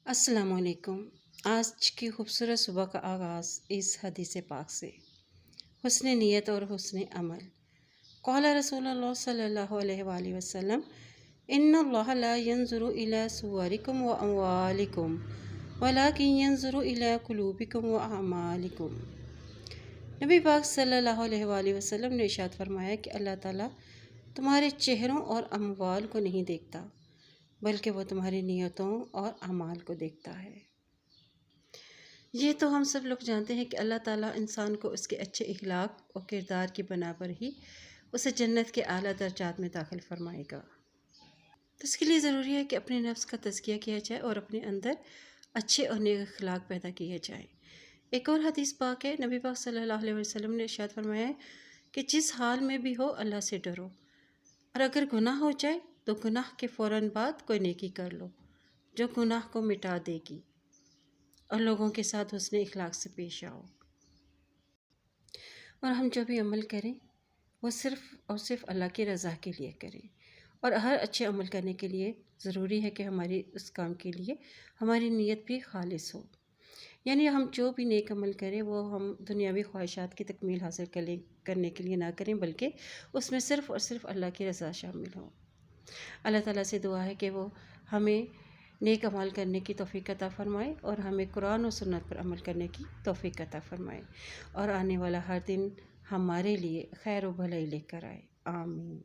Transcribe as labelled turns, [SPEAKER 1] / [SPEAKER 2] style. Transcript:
[SPEAKER 1] السلام علیکم۔ آج کی خوبصورت صبح کا آغاز اس حدیث پاک سے، حسن نیت اور حسن عمل۔ قال رسول اللہ صلی اللہ علیہ وآلہ وسلم ان اللہ لا ينظر الى صورکم و اموالکم ولکن ينظر الى قلوبکم و اعمالکم۔ نبی پاک صلی اللہ علیہ وآلہ وسلم نے ارشاد فرمایا کہ اللہ تعالیٰ تمہارے چہروں اور اموال کو نہیں دیکھتا، بلکہ وہ تمہاری نیتوں اور اعمال کو دیکھتا ہے۔ یہ تو ہم سب لوگ جانتے ہیں کہ اللہ تعالیٰ انسان کو اس کے اچھے اخلاق اور کردار کی بنا پر ہی اسے جنت کے اعلیٰ درجات میں داخل فرمائے گا۔ تو اس کے لیے ضروری ہے کہ اپنے نفس کا تزکیہ کیا جائے اور اپنے اندر اچھے اور نیک اخلاق پیدا کیے جائیں۔ ایک اور حدیث پاک ہے، نبی پاک صلی اللہ علیہ وسلم نے ارشاد فرمایا ہے کہ جس حال میں بھی ہو اللہ سے ڈرو، اور اگر گناہ ہو جائے تو گناہ کے فوراً بعد کوئی نیکی کر لو جو گناہ کو مٹا دے گی، اور لوگوں کے ساتھ حسن اخلاق سے پیش آؤ۔ اور ہم جو بھی عمل کریں وہ صرف اور صرف اللہ کی رضا کے لیے کریں، اور ہر اچھے عمل کرنے کے لیے ضروری ہے کہ ہماری اس کام کے لیے ہماری نیت بھی خالص ہو۔ یعنی ہم جو بھی نیک عمل کریں وہ ہم دنیاوی خواہشات کی تکمیل حاصل کرنے کے لیے نہ کریں، بلکہ اس میں صرف اور صرف اللہ کی رضا شامل ہو۔ اللہ تعالیٰ سے دعا ہے کہ وہ ہمیں نیک عمل کرنے کی توفیق عطا فرمائے اور ہمیں قرآن و سنت پر عمل کرنے کی توفیق عطا فرمائے، اور آنے والا ہر دن ہمارے لیے خیر و بھلائی لے کر آئے۔ آمین۔